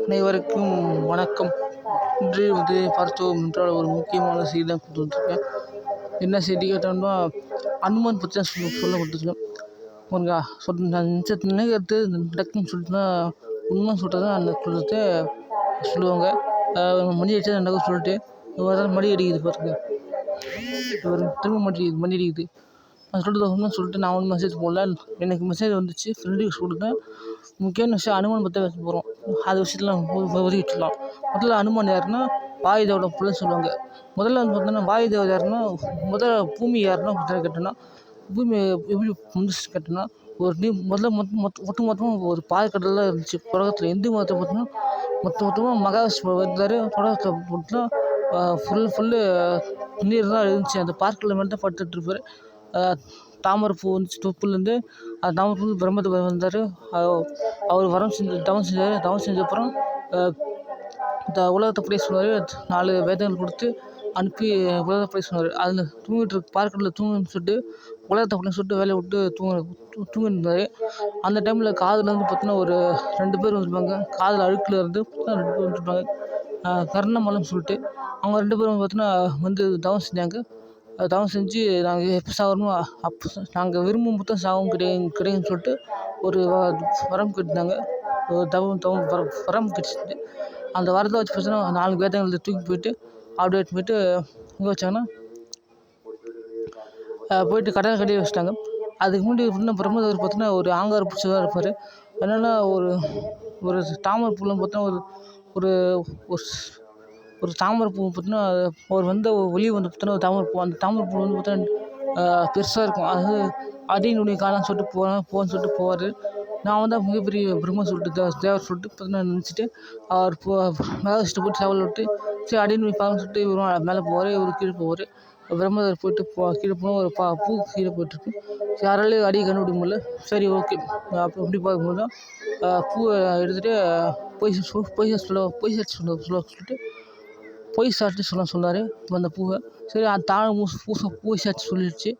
அனைவருக்கும் வணக்கம். இன்று பார்த்தோம் என்றால் ஒரு முக்கியமான செய்தி தான் கொடுத்துருக்கேன். என்ன செய்தி கேட்டோம்னா, அனுமன் பற்றி தான் சொல்ல கொடுத்துருக்கேன். உனக்கு நிமிஷத்து நினைக்கிறது டக்குன்னு சொல்லிட்டுனா உண்மை சொல்கிறது தான் அந்த சொல்கிறத சொல்லுவாங்க. மணி அடிச்சா ரெண்டாவது சொல்லிட்டு மணி அடிக்குது பாருங்க, திரும்ப மணி அடிக்குது. நான் சொல்லிட்டு நான் ஒன்று மெசேஜ் போடல, எனக்கு மெசேஜ் வந்துச்சு, ஃப்ரெண்டுக்கு சொல்லிட்டேன். முக்கியமான விஷயம் அனுமன் பற்றி பேச போகிறோம். அது விஷயத்தில் ஒதுக்கிட்டுலாம். முதல்ல அனுமன் யாருன்னா வாயுதேவோட பிள்ளைன்னு சொல்லுவாங்க. முதல்ல வந்து பார்த்தோன்னா வாயுதேவர் யாருன்னா முதல்ல பூமி யாருன்னா கேட்டோன்னா பூமி எப்படி வந்துச்சு கேட்டோன்னா முதல்ல மொத்தமாக ஒரு பாறைக்கடலாக இருந்துச்சு உலகத்தில். இந்து மதத்தை பார்த்தோன்னா மொத்தமாக மகாவிஷ்ணு இருந்தார். உலகத்தில் பார்த்தோன்னா ஃபுல்லு நீர் தான் இருந்துச்சு. அந்த பார்க்கில் மட்டும் தான் படுத்துட்டு இருப்பார். தாமரைப்பூ வந்துச்சு தொப்புலேருந்து. அந்த தாமரைப்பூ பிரம்மத்துக்கு வந்தார். அவர் தவம் செஞ்ச அப்புறம் இந்த உலகத்தை படி சொன்னார். 4 வேதங்கள் கொடுத்து அனுப்பி உலகத்தை படி சொன்னார். அதில் தூங்கிட்டு பார்க்கடலில் தூங்குன்னு சொல்லிட்டு உலகத்தை அப்படின்னு சொல்லிட்டு வேலையை விட்டு தூங்கிருந்தார். அந்த டைமில் காதில் வந்து பார்த்தீங்கன்னா ஒரு 2 பேர் வந்துருப்பாங்க. காதில் அழுக்கில் இருந்து 2 பேர் வந்துருப்பாங்க. கர்ணமலம்னு சொல்லிட்டு அவங்க 2 பேரும் பார்த்தீங்கன்னா வந்து தவம் செஞ்சாங்க. தவம் செஞ்சு நாங்கள் எப்போ சாகணுமோ அப்போ நாங்கள் விரும்பும் மொத்தம் சாகவும் கிடைக்குன்னு சொல்லிட்டு ஒரு வரம் கேட்டுருந்தாங்க. வரம் கிடச்சிது. அந்த வரத்தை வச்சு பார்த்தீங்கன்னா 4 வேதங்களை தூக்கி போயிட்டு அப்படியே போயிட்டு எங்கே வச்சாங்கன்னா போயிட்டு கடல் கட்டி வச்சுட்டாங்க. அதுக்கு முன்னாடி பார்த்தீங்கன்னா பிரம்மதேவர் பார்த்தீங்கன்னா ஒரு ஆங்கார பிடிச்சதாக இருப்பார். என்னென்னா ஒரு தாமரை பூவில் பார்த்தீங்கன்னா ஒரு ஒரு தாமரை பூ பார்த்தீங்கன்னா அவர் வந்து ஒளி வந்து பார்த்தீங்கன்னா ஒரு தாமரை பூ. அந்த தாமரை பூ வந்து பார்த்தீங்கன்னா பெருசாக இருக்கும். அது அடியினுடைய காலம்னு சொல்லிட்டு போன்னு சொல்லிட்டு போவார். நான் வந்து மிகப்பெரிய பிரம்ம சொல்லிட்டு தேவர் சொல்லிட்டு பார்த்தீங்கன்னா நினச்சிட்டு அவர் மேகஸ்ட்டு போட்டு சேவல் விட்டு சரி அடியினுடைய காலம்னு சொல்லிட்டு இவர் மேலே போவார், இவர் கீழே போவார். பிரம்மதேவர் போயிட்டு கீழே போனால் ஒரு பூ கீழே போயிட்டுருக்கு. யாராலையும் அடியை கண்டுபிடிக்க முடியல. சரி ஓகே அப்படி பார்க்கும்போது தான் பூவை எடுத்துகிட்டு பொய் சொல்லிட்டு பொய் சாட்சி சொன்னார் அந்த பூவை. சரி அது தாழ பூவை சாட்சி சொல்லிடுச்சு.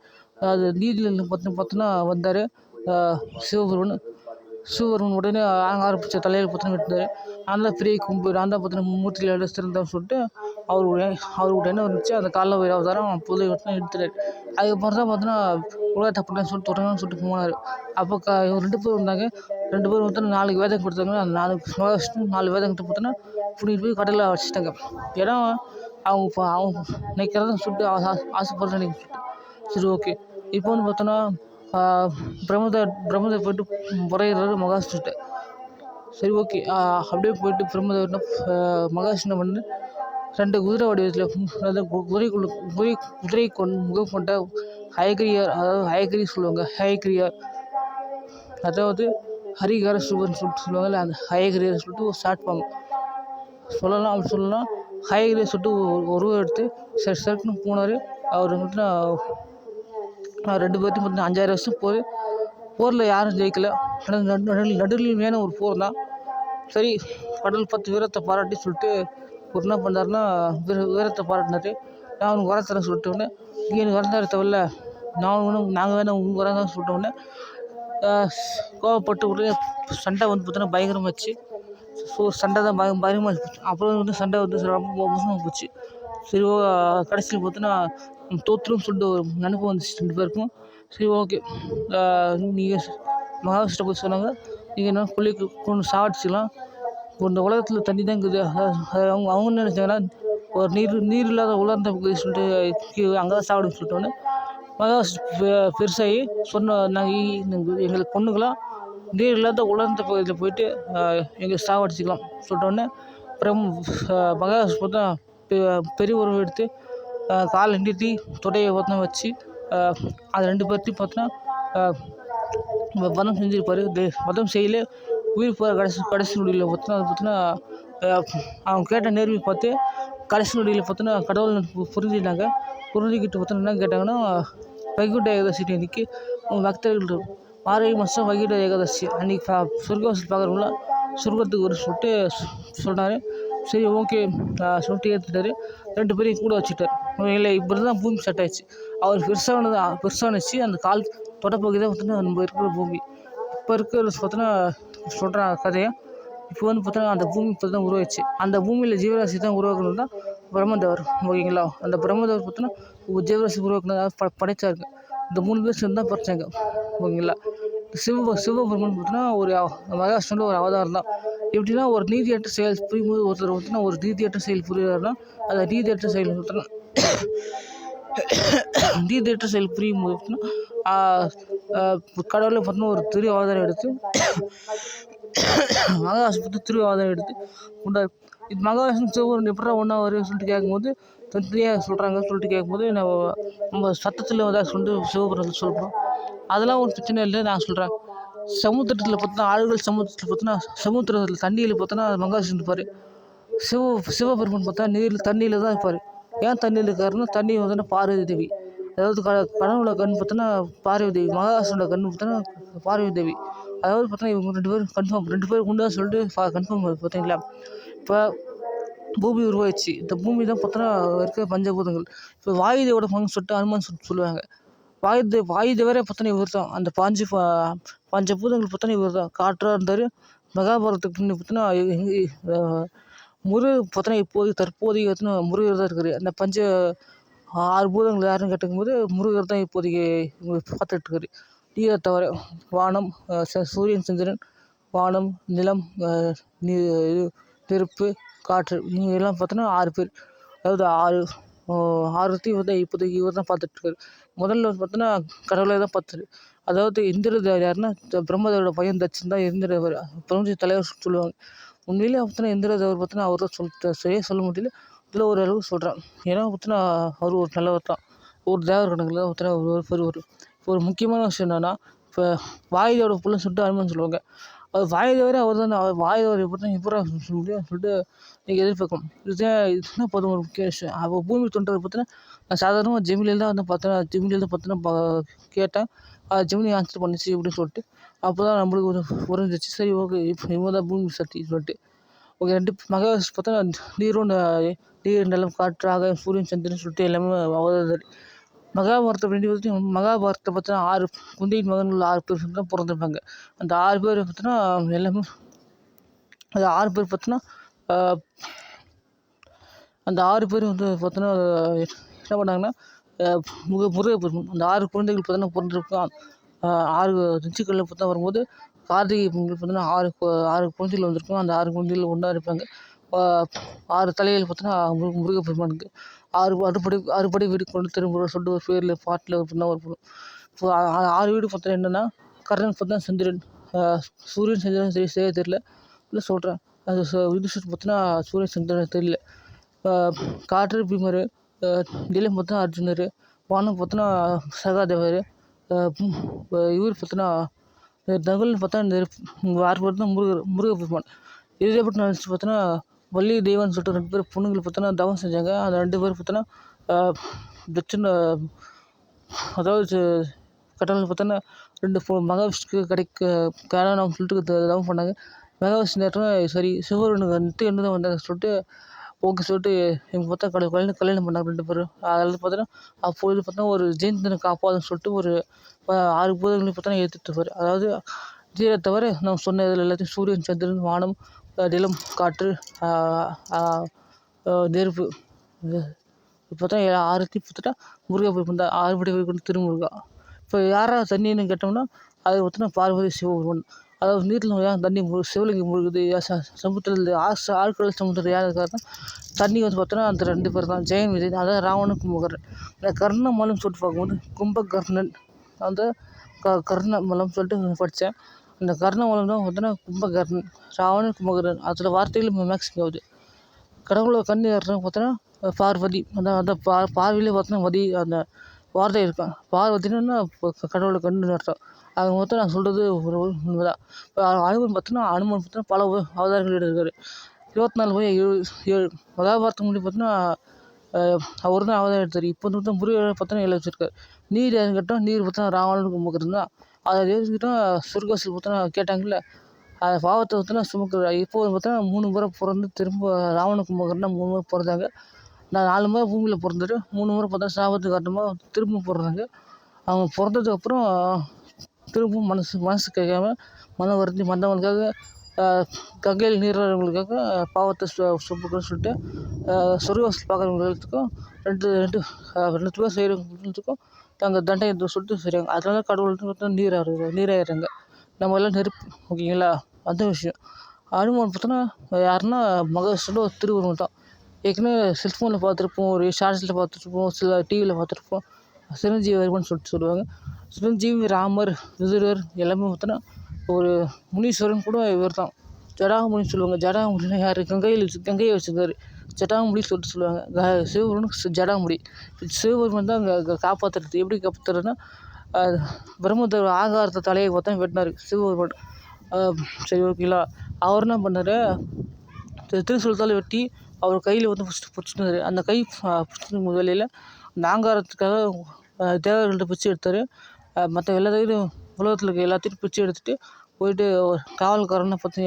அது நீதியில் பார்த்தோன்னா வந்தார் சிவபெருமன் உடனே ஆரம்பித்த தலையில் பார்த்தோன்னா விட்டுனார். நான் தான் பெரிய கும்பு, நான் தான் பார்த்தோன்னா மூர்த்தியில் சிறந்தவன்னு சொல்லிட்டு அவருக்கு என்ன வந்துச்சு அந்த காலைல ஒரு அவதாரம் புதை வெட்டினா எடுத்துட்டார். அதுக்கப்புறம் தான் பார்த்தோன்னா உலகத்தை அப்படின்னு சொல்லிட்டு தொடங்கணும்னு சொல்லிட்டு போனார். அப்போ 2 பேர் வந்தாங்க. 2 பேர் பார்த்தோன்னா 4 வேதம் கொடுத்தாங்க. அந்த 4 வேதங்கிட்ட பார்த்தோன்னா கூட்டிகிட்டு போய் கடலில் வச்சுட்டாங்க. ஏன்னா அவங்க நினைக்கிறத சொல்லிட்டு ஆசைப்படுறேன் சொல்லிட்டு சரி ஓகே. இப்போ வந்து பார்த்தோன்னா பிரம்மதேவர் போயிட்டு முறையிடுறாரு மகாவிஷ்ணுகிட்ட. சரி ஓகே அப்படியே போயிட்டு பிரம்மதேவர்னா மகாவிஷ்ணு பண்ணு 2 குதிரை வடிவத்தில் குதிரை முகம் கொண்ட ஹயக்ரீயர், அதாவது ஹயக்ரி சொல்லுவாங்க. ஹயக்ரீயர் அதாவது ஹரிகர சுவர்னு சொல்லிட்டு சொல்லுவாங்கல்ல, அந்த ஹயக்ரீயர் சொல்லிட்டு ஒரு ஷார்ட் ஃபார்ம் சொல்லலாம். அப்படி சொல்லலாம். ஹயக்ரீயர் சொல்லிட்டு ஒரு எடுத்து சருக்குன்னு போனார். அவர் வந்துட்டு 2 பேர்த்தையும் பார்த்தீங்கன்னா 5000 வருஷம் போரில் யாரும் ஜெயிக்கல. நடுவில் மேலே ஒரு போர் தான். சரி கடல் 10 வீரத்தை பாராட்டி சொல்லிட்டு ஒரு என்ன பண்ணாருன்னா வீரத்தை பாராட்டினார். நான் உனக்கு வர தரேன் சொல்லிட்டோன்னே நீ எனக்கு வர தர தேவையில்ல, நாங்கள் வேணால் உங்களுக்கு வர தான் சொல்லிட்டோன்னே கோவப்பட்டு உடனே சண்டை வந்து பார்த்தோன்னா பயங்கரமாச்சு. ஸோ சண்டை தான் பயங்கரமாக போச்சு. அப்புறம் வந்து சண்டை வந்து ரொம்ப மோசமாக போச்சு. சரி கடைசியில் பார்த்தோன்னா தோற்றுன்னு சொல்லிட்டு ஒரு நினைப்பு வந்துச்சு 2 பேருக்கும். சரி ஓகே நீங்கள் மகாவிஷ்ணு போய் சொன்னாங்க, நீங்கள் என்ன கொண்டு சாவடிச்சிக்கலாம், இந்த உலகத்தில் தண்ணி தான் இருக்குது. அவங்க என்ன நினச்சாங்கன்னா ஒரு நீர் இல்லாத உலர்ந்த சொல்லிட்டு அங்கே தான் சாவடின்னு சொல்லிட்டோன்னே மகாவிஷ்ணு பெருசாகி நாங்கள் எங்களுக்கு பொண்ணுக்கலாம் நீர் இல்லாத உலர்ந்த பகுதியில் போயிட்டு எங்கள் சாவடிச்சிக்கலாம் சொல்லிட்டோன்னே மகாவிஷ்ணு பார்த்தா பெரிய உருவம் எடுத்து காலை நீட்டி தொடையை வச்சு அது 2 பேர்த்தையும் பார்த்தோன்னா வதம் செஞ்சுருப்பார். வதம் செய்யல உயிர் போகிற கடைசி நொடியில் பார்த்தோன்னா அவங்க கேட்ட நேர்மை பார்த்து கடைசி நொடியில் பார்த்தோன்னா கடவுள் புரிஞ்சுக்கிட்டாங்க. புரிஞ்சுக்கிட்டு பார்த்தோன்னா என்ன கேட்டாங்கன்னா வைகுண்ட ஏகாதசி அன்றைக்கி அவங்க பக்தர்கள் மார்கழி மாதம் வைகுண்ட ஏகாதசி அன்றைக்கி சொர்க்கவாசல் பார்க்குறவங்கள சொர்க்கத்துக்கு ஒரு சொல்லிட்டு சொன்னார். சரி ஓகே சொல்லிட்டு ஏற்றுட்டாரு. 2 பேரையும் கூட வச்சுட்டார். இல்லை இப்படி தான் பூமி செட் ஆயிடுச்சு. அவர் பெருசானுச்சு அந்த கால் தொடப்பகுதி தான் பார்த்தோன்னா நம்ம இருக்கிற பூமி. இப்போ இருக்கிற பார்த்தோன்னா சொல்கிற கதையை இப்போ வந்து பார்த்தீங்கன்னா அந்த பூமி இப்போ தான் உருவாச்சு. அந்த பூமியில் ஜீவராசி தான் உருவாக்குனது தான் பிரம்மதேவர். ஓகேங்களா? அந்த பிரம்மதேவர் பார்த்தீங்கன்னா ஜீவராசி உருவாக்குனது படைச்சாரு. இந்த 3 பேர் சேர்ந்து தான் படைச்சாங்க. ஓகேங்களா? சிவபெருமான் பார்த்தீங்கன்னா ஒரு மகாவிஷ்ணுவோட ஒரு அவதாரம் தான். எப்படின்னா ஒரு நீதியற்ற செயல் புரியும்போது ஒருத்தர் பார்த்தீங்கன்னா ஒரு நீதியற்ற செயல் புரிகிறாருன்னா அந்த நீதியற்ற செயல் பார்த்தீங்கன்னா நீதியற்ற செயல் புரியும் போது கடவுளை பார்த்தீங்கன்னா ஒரு திரு அவதாரம் எடுத்து மகாவிஷ்ணு திரு அவதாரம் எடுத்து உண்டாரு. இது மகாவிஷ்ணு சிவபெருமான் எப்படா ஒன்றா வருது சொல்லிட்டு கேட்கும்போது தனித்தனியாக சொல்கிறாங்க சொல்லிட்டு கேட்கும்போது நம்ம சட்டத்தில் வந்து சொல்லிட்டு சிவபெருமான் சொல்கிறோம். அதெல்லாம் ஒரு பிரச்சனை இல்லை. நான் சொல்கிறேன், சமுத்திரத்தில் பார்த்தீங்கன்னா ஆழ்கடல் சமுத்திரத்தில் பார்த்தீங்கன்னா சமுத்திரத்தில் தண்ணியில் பார்த்தோன்னா மகாவிஷ்ணு இருப்பார். சிவபெருமான் பார்த்தா தண்ணியில் தான் இருப்பார். ஏன் தண்ணியில் இருக்காருன்னா தண்ணி பார்த்தோன்னா பார்வதி தேவி, அதாவது கனவுல கண் பார்த்தோன்னா பார்வதி தேவி, மகாவிஷ்ணுவோட கண் பார்த்தோன்னா பார்வதி தேவி. அதாவது பார்த்தோன்னா இவங்க 2 பேரும் கன்ஃபார்ம் 2 பேரும் உண்டா சொல்லிட்டு கன்ஃபார்ம் பார்த்தீங்களா. இப்போ பூமி உருவாயிடுச்சு. இந்த பூமி தான் பார்த்தோன்னா இருக்க பஞ்சபூதங்கள். இப்போ வாயுதேவோட பங்கு சொல்லிட்டு அனுமான் சொல்லுவாங்க. வாயுதேவரே பார்த்தோன்னா இவர் தான். அந்த பஞ்சபூதங்கள் பார்த்தோன்னா இவர் தான். காற்றாக இருந்தார். மகாபாரதத்துக்கு முன்னாடி பார்த்தோன்னா முருகர் பார்த்தோன்னா தற்போதைக்கு பார்த்தோன்னா முருகர் தான் இருக்கார். அந்த 6 பூதங்கள் யாருன்னு கேட்டுக்கும்போது முருகர் தான் இப்போதைக்கு பார்த்துட்டு இருக்காரு. நீரை தவிர வானம், சூரியன், சந்திரன், வானம், நிலம், நெருப்பு, காற்று இவங்க எல்லாம் பார்த்தோன்னா 6 பேர். அதாவது 6 வந்து இப்போதைக்கு இவர் தான் பார்த்துட்ருக்காரு. முதல்ல பார்த்தோன்னா கடவுளே தான் பார்த்தாரு. அதாவது இந்திரதேவர் யாருன்னா பிரம்மதேவரோட பையன் தட்சன் தான் இந்திரதேவர், பிரபஞ்ச தலைவர் சொல்லுவாங்க. உண்மையிலே பார்த்தோன்னா இந்திரதேவர் பார்த்தோன்னா அவர் தான் சரியாக சொல்ல முடியல. இதில் ஒரு அளவு சொல்கிறேன். ஏன்னா பார்த்தோன்னா அவர் ஒரு நல்லவர் தான். ஒரு தேவர் கணக்கில் தான் பார்த்தோன்னா ஒரு பெருவர். இப்போ ஒரு முக்கியமான விஷயம் என்னென்னா, இப்போ வாயுதேவோட புள்ளன்னு சொல்லிட்டு அனுமன் சொல்லுவாங்க. அது வாயுதேவரே அவர் தான். வாயுதேவர் பார்த்தீங்கன்னா எப்படா சொல்ல முடியும் சொல்லிட்டு நீங்கள் எதிர்பார்க்கணும். இதுதான் போதும் ஒரு முக்கிய விஷயம். அப்போ பூமி தோன்றது பார்த்தீங்கன்னா நான் சாதாரணமாக ஜெமினியில் தான் வந்து பார்த்தோன்னா கேட்டேன். ஜெமினி ஆன்சர் பண்ணிச்சு அப்படின்னு சொல்லிட்டு. அப்போ தான் நம்மளுக்கு ஒரு புரிஞ்சிச்சு. சரி ஓகே இப்போ இவங்க தான் பூமி சக்தி சொல்லிட்டு. ஓகே 2 மகாவிஷ்ணு பார்த்தா நீர், நிலம், காற்று, ஆகாயம், சூரியன், சந்திரன் சொல்லிட்டு எல்லாமே அவதாரம். மகாபாரதத்தை பார்த்தோன்னா 6 குந்தியின் மகன்கள் 6 பேர் தான் பிறந்திருப்பாங்க. அந்த 6 பேர் பார்த்தோன்னா எல்லாமே அந்த 6 பேர் பார்த்தோன்னா அந்த 6 பேர் வந்து பார்த்தோன்னா என்ன பண்ணாங்கன்னா முருகப்பெருமான் அந்த 6 குழந்தைகள் பார்த்தோன்னா பிறந்திருப்பான். 6 ரிஷிகளில் பார்த்தா வரும்போது கார்த்திகை பொங்கல் பார்த்தோன்னா 6 குழந்தைகள் வந்திருக்கும். அந்த 6 குழந்தைகள் ஒன்றா இருப்பாங்க. 6 தலைகள் பார்த்தோன்னா முருகப்பெருமானுக்கு 6 படி வீடு கொண்டு திரும்ப சொல்லிட்டு ஒரு பேரில் பாட்டில் பார்த்தோன்னா வரும். இப்போ 6 வீடு பார்த்தோன்னா என்னென்னா கர்ணன் பார்த்தா சந்திரன், சூரியன் சந்திரன் சரியாக தெரியல இல்லை சொல்கிறேன். அது யுதிஷ்டர் பார்த்தோன்னா சூரியன் சந்திரன் தெரியல. காற்று பீமர், நிலம் பார்த்தோன்னா அர்ஜுனர், வானம் பார்த்தோன்னா சகாதேவர், இவர் பார்த்தோன்னா தகவல்னு பார்த்தா நெருப்பு 6 பேர் தான் முருகப்பெருமான். இதே பற்றி நினச்சி பார்த்தோன்னா வள்ளி தெய்வம்னு சொல்லிட்டு 2 பேர் பொண்ணுங்களுக்கு பார்த்தோன்னா தவம் செஞ்சாங்க. அந்த 2 பேர் பார்த்தோன்னா தட்சன் அதாவது கடவுள் பார்த்தோன்னா 2 மகாவிஷ்ணுக்கு கல்யாணம் சொல்லிட்டு தவம் பண்ணாங்க. மகாவிஷ்ணு நேரத்தில் சரி சிவனுக்கு வந்துட்டு என்ன தான் வந்தாங்க சொல்லிட்டு ஓகே சொல்லிட்டு இவங்க பார்த்தா கல்யாணம் பண்ணாங்க 2 பேரும். அதில் பார்த்தோன்னா அப்போது பார்த்தோன்னா ஒரு ஜெயந்தனை காப்பாதுன்னு சொல்லிட்டு ஒரு 6 பூதங்களையும் பார்த்தோன்னா ஏற்றுட்டு இருப்பார். அதாவது நீரை தவிர நான் சொன்ன இதில் எல்லாத்தையும் சூரியன், சந்திரன், வானம், நிலம், காற்று, நெருப்பு பார்த்தா 6த்தையும் பார்த்துட்டா முருகப்பெருமான் தான் 6 படி கொண்டு திருமுருகா. இப்போ யாரா தண்ணின்னு கேட்டோம்னா அது பார்த்தோன்னா பார்வதி சிவபெருமான். அதாவது நீரில் ஏன் தண்ணி சிவலிங்கம் முழுகுது, சமுத்திரத்தில் ஆழ்கடல் சமுத்திரம் யார் இருக்காருன்னா தண்ணி வந்து பார்த்தோன்னா அந்த 2 பேர் தான். ஜெயன் விஜய் அதாவது ராவணன் கும்பகர்ணன். அந்த கர்ண மலம் சொல்லிட்டு பார்க்கும்போது கும்பகர்ணன் அந்த கர்ண மலம் சொல்லிட்டு படித்தேன். அந்த கர்ண மலம் தான் பார்த்தோன்னா கும்பகர்ணன், ராவணன், கும்பகர்ணன். அதில் வார்த்தைகள் மேக்ஸிங் ஆகுது. கடவுளோட கண் யாருன்னா பார்த்தோன்னா பார்வதி. அந்த பார்வையிலே பார்த்தோன்னா வதி அந்த வார்த்தை இருக்கும். பார்வதினா கடவுளோட கண்ணுன்னு அர்த்தம். அது மொத்தம் நான் சொல்கிறது ஒரு உண்மைதான். அனுமன் பார்த்தோன்னா பல அவதாரங்கள் எடுத்திருக்காரு. 24/7 மகாபாரதம் முன்னாடி பார்த்தோன்னா அவர் தான் அவதாரம் எடுத்தார். இப்போ வந்து முருகர் பார்த்தோன்னா எல்லாம் வச்சுருக்காரு. நீர் யாருன்னு கேட்டால் நீர் பார்த்தோன்னா ராவணனுக்கு கும்பகர்ணன் தான். அதை எடுத்துக்கிட்டால் சொர்க்கவாசல் பார்த்தோன்னா கேட்டாங்கல்ல அது பாவத்தை பார்த்தோன்னா சுமக்கிறார். இப்போ பார்த்தோன்னா 3 முறை பிறந்து திரும்ப ராவண கும்பகர்ணன் 3 முறை பிறந்தாங்க. நான் 4 முறை பூமியில் பிறந்துட்டு 3 முறை பார்த்தா சாபத்துக்கு காரணமாக திரும்ப பிறந்தாங்க. அவங்க பிறந்ததுக்கப்புறம் திரும்பவும் மனசு கேட்காம மனம் வருந்தி மற்றவங்களுக்காக கங்கையில் நீராடுறவங்களுக்காக பாவத்தை சுமக்குன்னு சொல்லிட்டு சொர்க்கவாசல் பார்க்குறவங்களுக்கும் ரெண்டு ரெண்டு 2 பேர் செய்கிறவங்களுக்கும் அங்கே தண்டனை சொல்லிட்டு செய்கிறாங்க. அதனால கடவுள் வந்து நீராடுறாங்க. நம்ம எல்லாம் நெருப்பு. ஓகேங்களா? அந்த விஷயம். அனுமான் பார்த்தோன்னா யாருன்னா மகாவிஷ்ணுவோட ஒரு திருவுருவம் தான். ஏற்கனவே செல்ஃபோனில் பார்த்துருப்போம், ஒரு ஷார்ட்ஸில் பார்த்துருப்போம், சில டிவியில் பார்த்துருப்போம். சிரஞ்சீவி வருமன் சொல்லிட்டு சொல்லுவாங்க. சிரஞ்சீவி, ராமர், விதுரர் எல்லாமே பார்த்தோன்னா ஒரு முனீஸ்வரன் கூட இவர் தான். ஜடாமுனின்னு சொல்லுவாங்க. ஜடாமுனினா யார்? கங்கையை வச்சிருக்காரு. ஜடாமுடி சொல்லிட்டு சொல்லுவாங்க. சிவபெருமனுக்கு ஜடாமுடி. சிவபெருமன் தான் அங்கே காப்பாற்றுறது. எப்படி காப்பாற்றுறதுன்னா பிரம்மதேவ ஆகாரத்தை தலையை பார்த்தா வெட்டினார் சிவபெருமன். சரி, ஓகேங்களா? அவர் என்ன பண்ணார்? திருசூலத்தால் வெட்டி அவர் கையில் வந்து ஃபஸ்ட்டு பிடிச்சிட்டாரு. அந்த கை பிடிச்சிருக்கும் வேலையில் அந்த ஆங்காரத்துக்காக தேவர்கள்ட்ட பிச்சை எடுத்தார். மற்ற எல்லாத்தையும் உலகத்தில் இருக்க எல்லாத்தையும் பிச்சை எடுத்துகிட்டு போயிட்டு காவல்காரனை பற்றி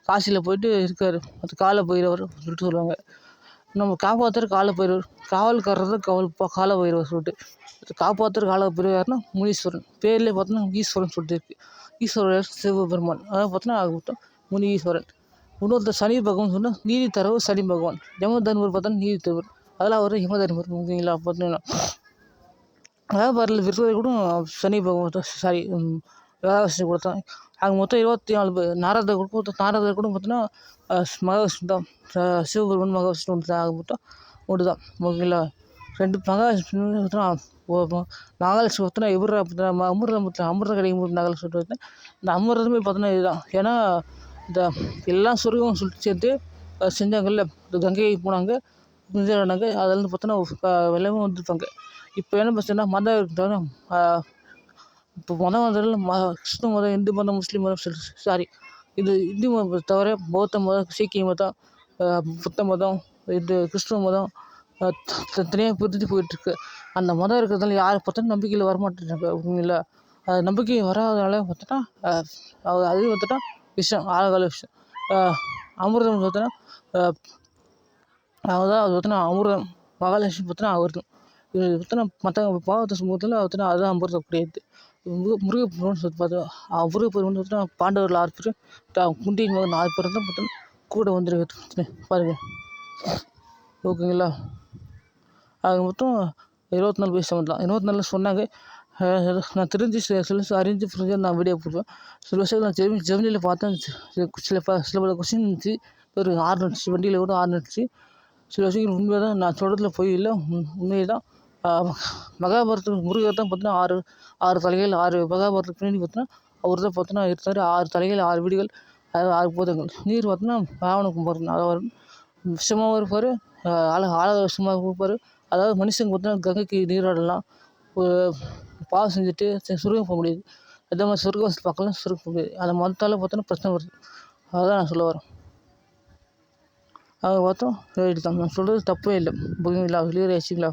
காசியில் போயிட்டு இருக்கார். அது கால பைரவர் சொல்லிட்டு சொல்லுவாங்க. நம்ம காப்பாற்றுற கால பைரவர், காவல்காரர் தான் கால பைரவர் சொல்லிட்டு. காப்பாற்றுற கால பைரவர் யாருன்னா முனீஸ்வரன். பேர்லேயே பார்த்தோன்னா ஈஸ்வரன் சொல்லிட்டு இருக்குது. ஈஸ்வரர் சிவபெருமான். அதாவது பார்த்தோன்னா முனீஸ்வரன். இன்னொருத்தர் சனி பகவான் சொன்னால் நீதி தரவர் சனி பகவான். யம தர்மர் பார்த்தோன்னா நீதி தருவர். அதெல்லாம் அவர் யம தர்மர். ஓகேங்களா? பார்த்தீங்கன்னா வியாபாரில் விருதுரை கூட சனி பகவான் சாரி மகாவிஷ்ணு கூட தான். அங்கே மொத்தம் 24 பேர். நாரதர் கூட பார்த்தோன்னா மகாவிஷ்ணு தான். சிவபெருமன் மகாவிஷ்ணு ஒன்று தான். ஆக மொத்தம் ஒன்று தான். ஓகேங்களா? 2 மகாவிஷ்ணு பார்த்தோன்னா நாகலட்சுமி பார்த்தோன்னா எவ்வளோ அமிர்தம் கிடைக்கும் நாகலட்சுமி பார்த்தா இந்த அமிர்தமே பார்த்தோன்னா இதுதான். ஏன்னா இந்த எல்லா சொர்க்கம் சொல்லிட்டு சேர்த்து செஞ்சாங்கல்ல. இந்த கங்கையை போனாங்க, நீராடினாங்க. அதிலேருந்து பார்த்தோன்னா எல்லாமே வந்துருப்பாங்க. இப்போ என்ன பிரச்சனைனா மதம் இருக்கிறதால இப்போ மதம் வந்ததில் கிறிஸ்துவ மதம், இந்து மதம், முஸ்லீம் மதம் சாரி இது இந்து மதம் தவிர பௌத்த மதம், சீக்கிய மதம், புத்த மதம், இது கிறிஸ்துவ மதம் தனியாக பிரிஞ்சு போயிட்டுருக்கு. அந்த மதம் இருக்கிறதால யாரை பார்த்தாலும் நம்பிக்கையில் வரமாட்டேறாங்க. ஓகேங்களா? நம்பிக்கை வராதனால பார்த்தோன்னா அது பார்த்தோன்னா விஷயம், ஆழகால விஷயம். அமிர்தம் பார்த்தோன்னா அதுதான். அது பார்த்தோன்னா அமிர்தம். மகாலட்சுமி பார்த்தோன்னா அவர் தான். இது பார்த்தோன்னா மற்ற பாவத்தை சமூகத்தில் பார்த்தோன்னா அதுதான் அமிர்தம் கிடையாது. முருகப்பெருமான் சொல்லி பார்த்தா முருகப்பெருமான் பார்த்தோன்னா பாண்டவர்கள் 6 பேர், குந்தியின் மகன் 4 பேர் தான் பார்த்தோன்னா கூட வந்துருக்கு பாருங்கள். ஓகேங்களா? அது மொத்தம் 24 வயசு தான். 24 சொன்னாங்க. நான் தெரிஞ்சு சில அறிஞ்சு புரிஞ்சு நான் வீடியோ போடுவேன். சில விஷயங்கள் நான் ஜெமினியில் பார்த்தேன். சில பல கொஸ்டின் இருந்துச்சு. ஒரு 6 இருந்துச்சு. வண்டியில் கூட 6 இருந்துச்சு. சில விஷயங்கள் உண்மை தான். நான் சொல்கிறதுல பொய் இல்லை, உண்மை தான். மகாபாரதத்துக்கு முருகர் தான் பார்த்தோன்னா 6 தலைகள், 6 மகாபாரதத்துக்கு பின்னாடி பார்த்தோன்னா அவர் தான் பார்த்தோன்னா இருந்தார். 6 தலைகள், 6 வீடுகள், அதாவது 6 பூதங்கள். நீர் பார்த்தோன்னா ராவணகுமாரன். அதாவது விஷமாகவும் இருப்பார், ஆழ விஷமாக இருப்பார். அதாவது மனுஷங்க பார்த்தோன்னா கங்கைக்கு நீராடலாம். பாவம் செஞ்சுட்டு சொர்க்கம் போக முடியாது. அதே மாதிரி சொர்க்கவாசல் பார்க்கலாம், சொர்க்கம் போக முடியாது. அந்த மதத்தால் பார்த்தோன்னா பிரச்சனை வருது. அதுதான் நான் சொல்ல வரேன். அதை பார்த்தோம் ரைட்டு தான். நான் சொல்கிறது தப்பே இல்லை. ஓகேங்களா? கிளியர் ஆகிடுச்சிங்களா?